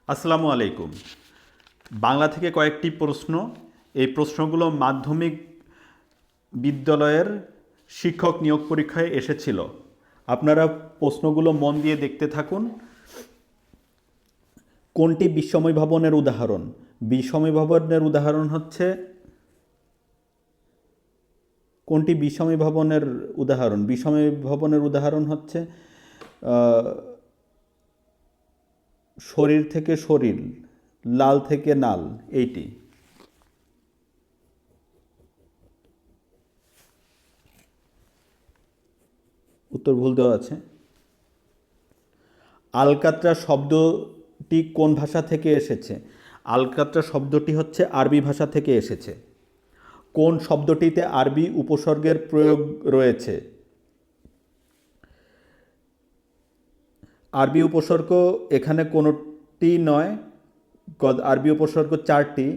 আসসালামু আলাইকুম। বাংলা থেকে কয়েকটি প্রশ্ন। এই প্রশ্নগুলো মাধ্যমিক বিদ্যালয়ের শিক্ষক নিয়োগ পরীক্ষায় এসেছিল। আপনারা প্রশ্নগুলো মন দিয়ে দেখতে থাকুন। কোনটি বিস্ময় ভবনের উদাহরণ? বিস্ময় ভবনের উদাহরণ হচ্ছে কোনটি বিস্ময় ভবনের উদাহরণ? বিস্ময় ভবনের উদাহরণ হচ্ছে শরীর থেকে শরীর, লাল থেকে নাল, এইটি। উত্তর ভুল দেওয়া আছে। আলকাতরা শব্দটি কোন ভাষা থেকে এসেছে? আলকাতরা শব্দটি হচ্ছে আরবি ভাষা থেকে এসেছে। কোন শব্দটিতে আরবি উপসর্গের প্রয়োগ রয়েছে? আরবি উপসর্গ এখানে কোনোটি নয়। আরবি উপসর্গ চারটি: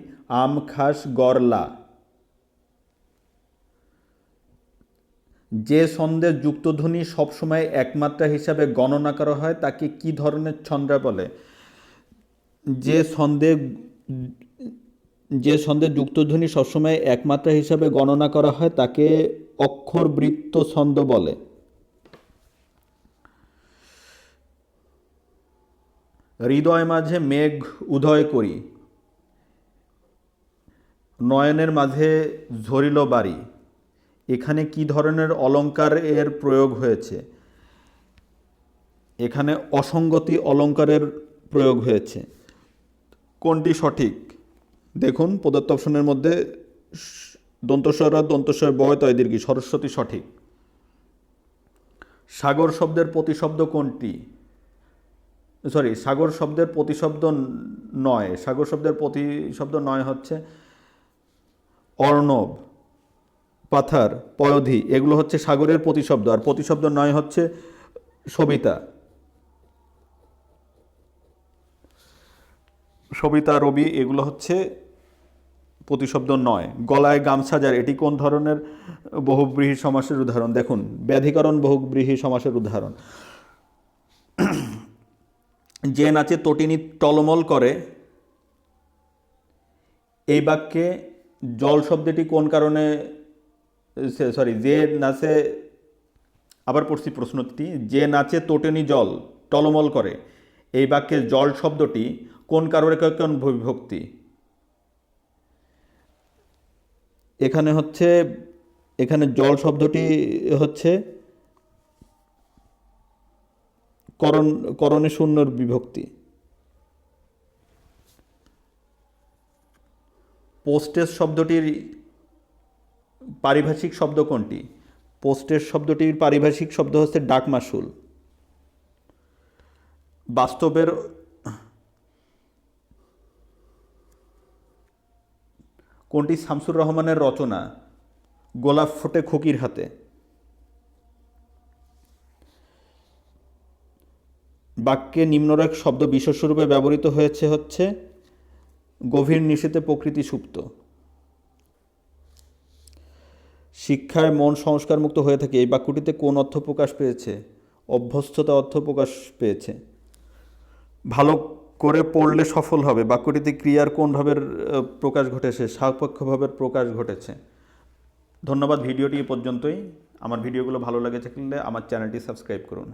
আম, খাস, গরলা। যে ছন্দে যুক্তধ্বনি সবসময় একমাত্রা হিসাবে গণনা করা হয় তাকে কি ধরনের ছন্দ বলে? যে ছন্দে যুক্তধ্বনি সবসময় একমাত্রা হিসাবে গণনা করা হয় তাকে অক্ষরবৃত্ত ছন্দ বলে। হৃদয় মাঝে মেঘ উদয় করি, নয়নের মাঝে ঝরিল বাড়ি। এখানে কি ধরনের অলঙ্কার এর প্রয়োগ হয়েছে? এখানে অসঙ্গতি অলঙ্কারের প্রয়োগ হয়েছে। কোনটি সঠিক? দেখুন প্রদত্ত অপশনের মধ্যে দন্তস্বর দন্তস্বর বয় তয় দীর্ঘ সরস্বতী সঠিক। সাগর শব্দের প্রতিশব্দ কোনটি? সাগর শব্দের প্রতিশব্দ নয়। সাগর শব্দের প্রতিশব্দ নয় হচ্ছে অর্ণব, পাথার, পয়ধি, এগুলো হচ্ছে সাগরের প্রতিশব্দ। আর প্রতিশব্দ নয় হচ্ছে সবিতা, রবি, এগুলো হচ্ছে প্রতিশব্দ নয়। গলায় গামছা যার, এটি কোন ধরনের বহুব্রীহি সমাসের উদাহরণ? দেখুন ব্যাধিকরণ বহুব্রীহি সমাসের উদাহরণ। যে নাচে তটিনী টলমল করে, এই বাক্যে জল শব্দটি কোন কারণে যে নাচে, আবার পড়ছি প্রশ্নটি, যে নাচে তটিনী জল টলমল করে, এই বাক্যে জল শব্দটি কোন কারণে কোন বিভক্তি? এখানে জল শব্দটি হচ্ছে করণে শূন্যর বিভক্তি। পোস্টেজ শব্দটির পারিভাষিক শব্দ কোনটি? পোস্টেজ শব্দটির পারিভাষিক শব্দ হচ্ছে ডাক মাশুল। বাস্তবের কোনটি শামসুর রহমানের রচনা? গোলাপ ফোটে খকির হাতে। বাক্যে নিম্নরেখ শব্দ বিশেষ্যরূপে ব্যবহৃত হয়েছে হচ্ছে গভীর নিশীথে প্রকৃতি সুপ্ত। শিক্ষায় মন সংস্কারমুক্ত হয়ে থাকে, এই বাক্যটিতে কোন অর্থ প্রকাশ পেয়েছে? অভ্যস্ততা অর্থ প্রকাশ পেয়েছে। ভালো করে পড়লে সফল হবে, বাক্যটিতে ক্রিয়ার কোন ভাবের প্রকাশ ঘটেছে? সাপেক্ষ ভাবের প্রকাশ ঘটেছে। ধন্যবাদ। ভিডিওটি এ পর্যন্তই। আমার ভিডিওগুলো ভালো লাগে থাকলে আমার চ্যানেলটি সাবস্ক্রাইব করুন।